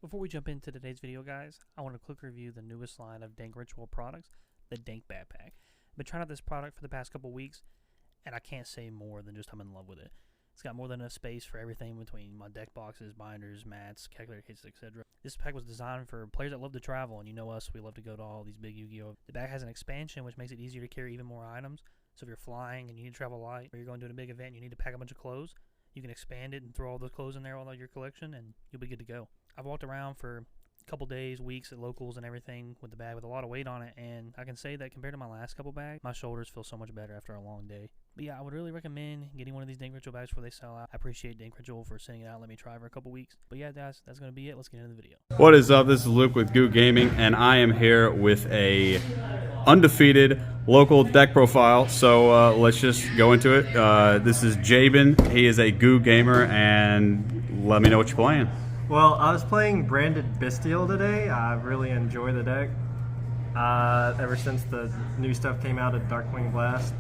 Before we jump into today's video, guys, I want to quick review the newest line of Dank ritual products, the Dank backpack. I've been trying out this product for the past couple weeks, and I can't say more than just I'm in love with it. It's got more than enough space for everything between my deck boxes, binders, mats, calculator cases, etc. This pack was designed for players that love to travel, and you know us, we love to go to all these big Yu-Gi-Oh! The bag has an expansion, which makes it easier to carry even more items. So if you're flying and you need to travel light, or you're going to a big event and you need to pack a bunch of clothes, you can expand it and throw all those clothes in there, all of your collection, and you'll be good to go. I've walked around for a couple days, weeks at locals and everything with the bag with a lot of weight on it, and I can say that compared to my last couple bags, my shoulders feel so much better after a long day. But yeah, I would really recommend getting one of these Dank Ritual bags before they sell out. I appreciate Dank Ritual for sending it out and let me try for a couple weeks. But yeah, guys, that's going to be it. Let's get into the video. What is up? This is Luke with Goo Gaming, and I am here with a undefeated local deck profile. So let's just go into it. This is Jabin. He is a Goo gamer, and let me know what you're playing. Well, I was playing branded Bystial today. I really enjoy the deck. Ever since the new stuff came out of Darkwing Blast,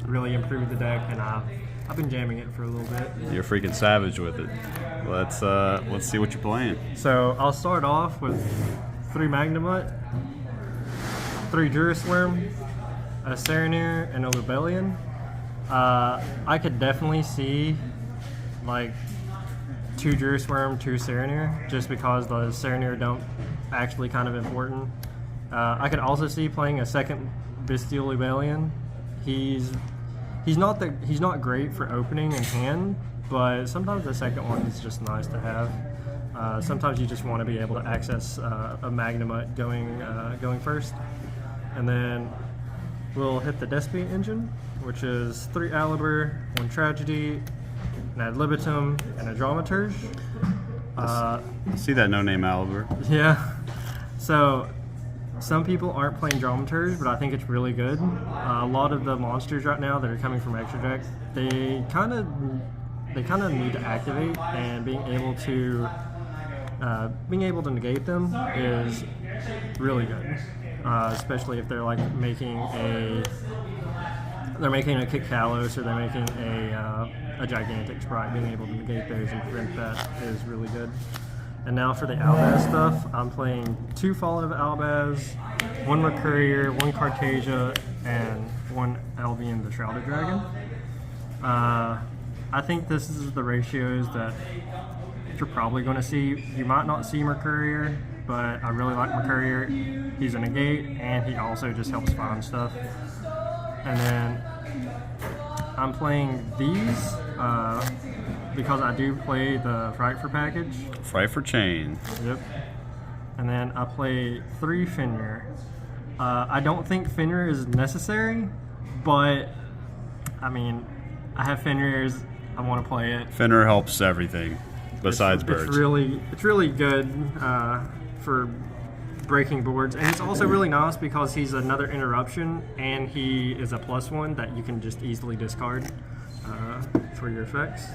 really improved the deck, and I've been jamming it for a little bit. You're freaking savage with it. Let's see what you're playing. So I'll start off with 3 Magnemite, 3 Jurisworm, a Serenir, and a Lubellion. I could definitely see like 2 Jurisworm, 2 Serenir, just because the Serenir don't actually kind of important. I could also see playing a second Bystial Lubellion. He's not great for opening in hand, but sometimes the second one is just nice to have. Sometimes you just want to be able to access a Magnemite going first, and then we'll hit the Despot engine, which is 3 Alibur, 1 Tragedy, an Ad libitum, and a Dramaturge. I see that no-name Alibur. Yeah. So some people aren't playing Dramaturge, but I think it's really good. A lot of the monsters right now that are coming from extra deck, they kind of need to activate, and being able to negate them is really good. Especially if they're like making a Kick Kalos, or they're making a gigantic sprite. Being able to negate those and prevent that is really good. And now for the Albaz stuff, I'm playing 2 Fall of Albaz, 1 Mercurier, 1 Cartasia, and 1 Albion the Shrouded Dragon. I think this is the ratios that you're probably going to see. You might not see Mercurier, but I really like Mercurier. He's a negate, and he also just helps find stuff. And then I'm playing these because I do play the Frightfur package. Frightfur chain. Yep. And then I play 3 Fenrir. I don't think Fenrir is necessary, but I mean, I have Fenrirs. I want to play it. Fenrir helps everything besides birds. It's really good for breaking boards, and it's also really nice because he's another interruption, and he is a +1 that you can just easily discard for your effects.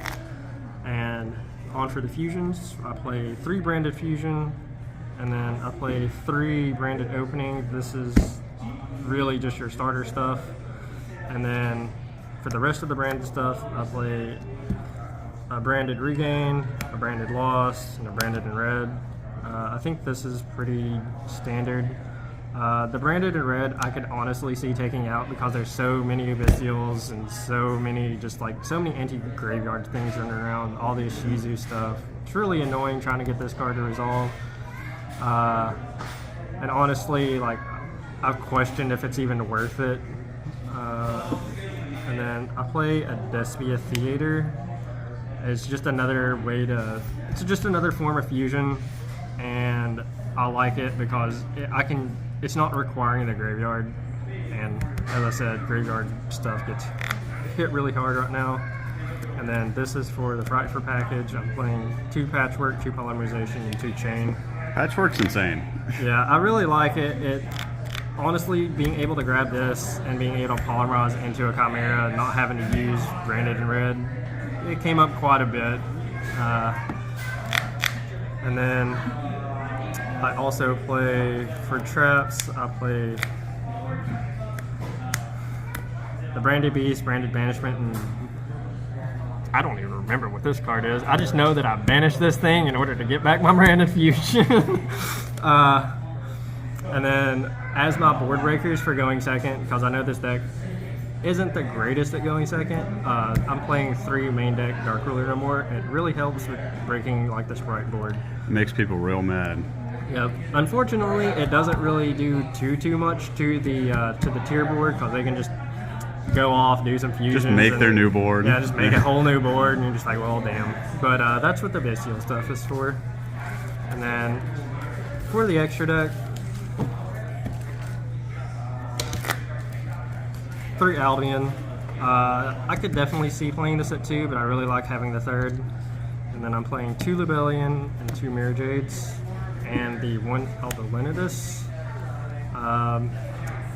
And on for the fusions, I play 3 branded fusion, and then I play 3 branded opening. This is really just your starter stuff. And then for the rest of the branded stuff, I play a branded regain, a branded loss, and a branded in red. I think this is pretty standard. The branded in red I could honestly see taking out because there's so many Bystials and so many anti-graveyard things running around, all this Shizu stuff. It's really annoying trying to get this card to resolve. And honestly, like, I've questioned if it's even worth it. And then I play a Despia Theater. It's just another it's just another form of fusion, and I like it because it's not requiring the graveyard, and as I said, graveyard stuff gets hit really hard right now. And then this is for the Frightfur package. I'm playing 2 Patchwork, 2 Polymerization, and 2 Chain. Patchwork's insane. Yeah, I really like it. Honestly, being able to grab this and being able to polymerize into a Chimera, not having to use branded in red, it came up quite a bit. And then I also play, for traps, I play the Branded Beast, Branded Banishment, and I don't even remember what this card is. I just know that I banished this thing in order to get back my branded fusion. And then as my board breakers for going second, because I know this deck isn't the greatest at going second, I'm playing 3 main deck Dark Ruler no more. It really helps with breaking like the Sprite board. Makes people real mad. Yep. Unfortunately, it doesn't really do too much to the tier board, because they can just go off, do some fusions. Just make their new board. Yeah, just make a whole new board, and you're just like, well, damn. But that's what the Bystial stuff is for. And then for the extra deck, 3 Albion. I could definitely see playing this at 2, but I really like having the 3rd. And then I'm playing 2 Libellion and 2 Mirror Jades, and the 1 Aldolindus.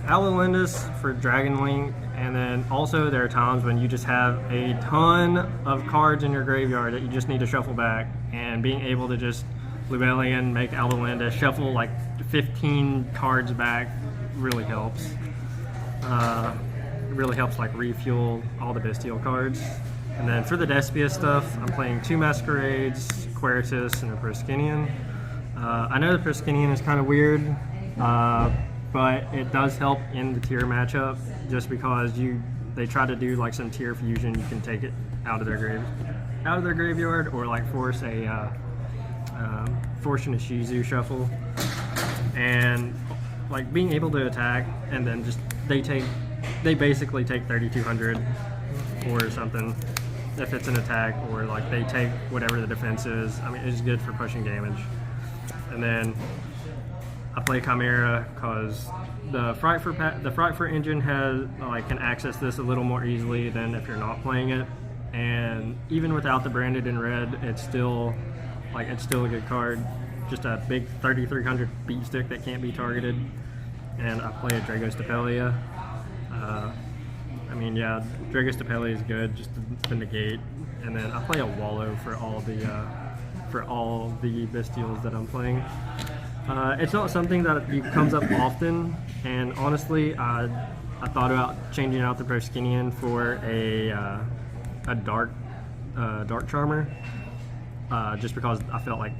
Aldolindus for Dragon Link, and then also there are times when you just have a ton of cards in your graveyard that you just need to shuffle back, and being able to just Libellion, make Aldolindus, shuffle like 15 cards back really helps. It really helps like refuel all the Bystial cards. And then for the Despia stuff, I'm playing 2 Masquerades, Quertus, and a Proskinian. I know the Proskinian is kind of weird, but it does help in the tier matchup, just because they try to do like some tier fusion. You can take it out of their graveyard, or like force a Shizu shuffle, and like being able to attack, and then just they basically take 3,200 or something if it's an attack, or like they take whatever the defense is. I mean, it's good for pushing damage. And then I play Chimera because the Frightfur engine can access this a little more easily than if you're not playing it. And even without the branded in red, it's still a good card. Just a big 3,300 beat stick that can't be targeted. And I play a Dragostapelia. Dragostapelia is good, just to negate. And then I play a Wallow for all the Bystials that I'm playing. It's not something that comes up often, and honestly, I thought about changing out the Proskinian for a Dark Charmer, just because I felt like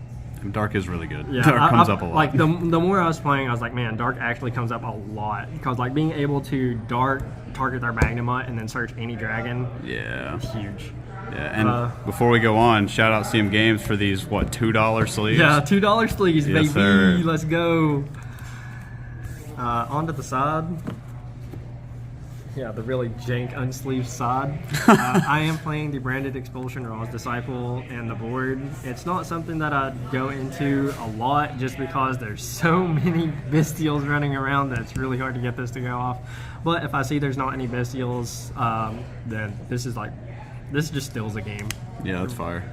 Dark is really good. Yeah, Dark comes up a lot. Like the more I was playing, I was like, man, Dark actually comes up a lot, because like being able to Dark target their Magnemite and then search any dragon, yeah, is huge. Yeah, and before we go on, shout out CM Games for these $2 sleeves. Yeah, $2 sleeves, yes, baby. Sir. Let's go. Onto the side. Yeah, the really jank unsleeved side. I am playing the branded Expulsion Raw's Disciple and the board. It's not something that I go into a lot, just because there's so many Bystials running around that it's really hard to get this to go off. But if I see there's not any Bystials, then this just stills the game. Yeah, that's fire.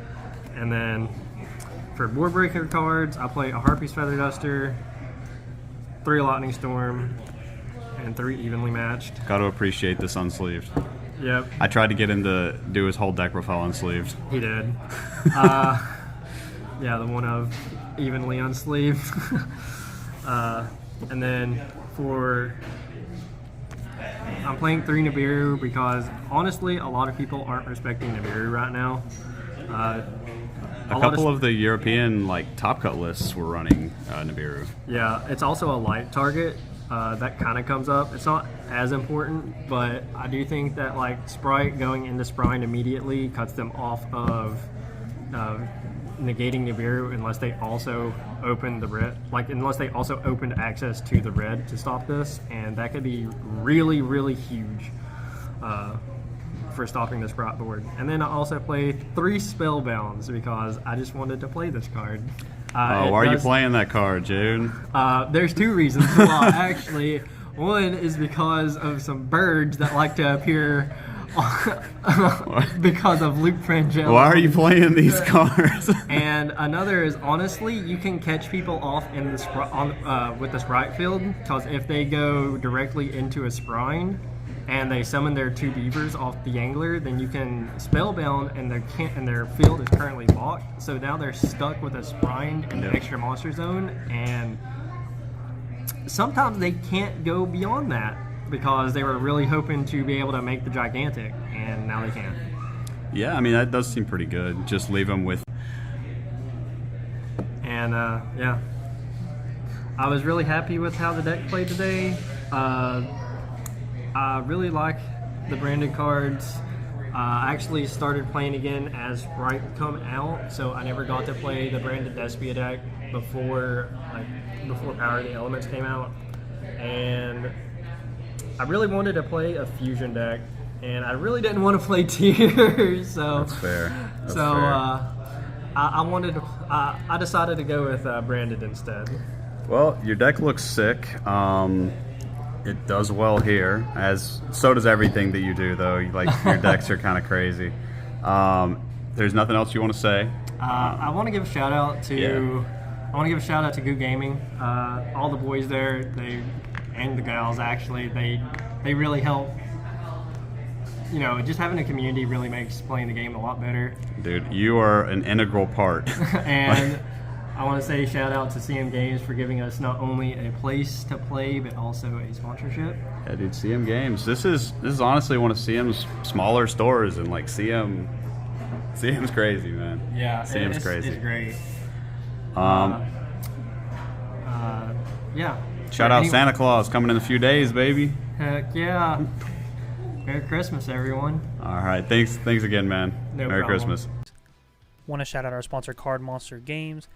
And then for board breaker cards, I play a Harpy's Feather Duster, 3 Lightning Storm, and 3 evenly matched. Got to appreciate this unsleeved. Yep. I tried to get him to do his whole deck profile unsleeved. He did. Yeah, the one of evenly unsleeved. And then I'm playing 3 Nibiru, because honestly, a lot of people aren't respecting Nibiru right now. A couple of the European top cut lists were running Nibiru. Yeah, it's also a light target. That kind of comes up. It's not as important, but I do think that Sprite going into Sprine immediately cuts them off of negating Nibiru, unless they also open the red, unless they also opened access to the red to stop this, and that could be really, really huge for stopping the Sprite board. And then I also play 3 Spellbounds, because I just wanted to play this card. Why are you playing that card, June? There's 2 reasons why, actually. One is because of some birds that like to appear because of Luke Frangella. Why are you playing these cards? And another is, honestly, you can catch people off in the with the Sprite field, because if they go directly into a Sprine and they summon their 2 beavers off the angler, then you can Spellbound, and their field is currently locked. So now they're stuck with a Sprine in the extra monster zone, and sometimes they can't go beyond that, because they were really hoping to be able to make the gigantic, and now they can't. Yeah, I mean, that does seem pretty good. Just leave them with... And yeah, I was really happy with how the deck played today. I really like the branded cards. I actually started playing again as Bright come out, so I never got to play the branded Despia deck before Power of the Elements came out. And I really wanted to play a fusion deck, and I really didn't want to play Tears. So That's fair. That's so fair. I decided to go with branded instead. Well, your deck looks sick. It does well here, as so does everything that you do, though. Like, your decks are kind of crazy. There's nothing else you want to say? I want to give a shout out to Goo Gaming. All the boys there, and the gals actually, they really help. You know, just having a community really makes playing the game a lot better. Dude, you are an integral part. And I want to say shout out to CM Games for giving us not only a place to play, but also a sponsorship. Yeah, dude, CM Games. This is honestly one of CM's smaller stores, and like CM's crazy, man. Yeah, CM's crazy. It's great. Yeah. Shout out Santa Claus coming in a few days, baby. Heck yeah. Merry Christmas, everyone. All right, thanks again, man. No Merry problem. Christmas. Want to shout out our sponsor, Card Monster Games.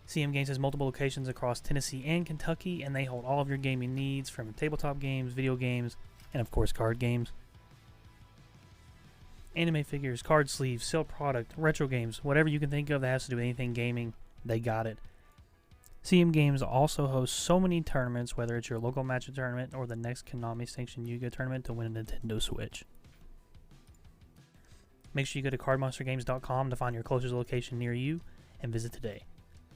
CM Games has multiple locations across Tennessee and Kentucky, and they hold all of your gaming needs from tabletop games, video games, and of course card games. Anime figures, card sleeves, sale product, retro games, whatever you can think of that has to do with anything gaming, they got it. CM Games also hosts so many tournaments, whether it's your local matchup tournament or the next Konami sanctioned Yu-Gi-Oh tournament to win a Nintendo Switch. Make sure you go to cardmonstergames.com to find your closest location near you and visit today.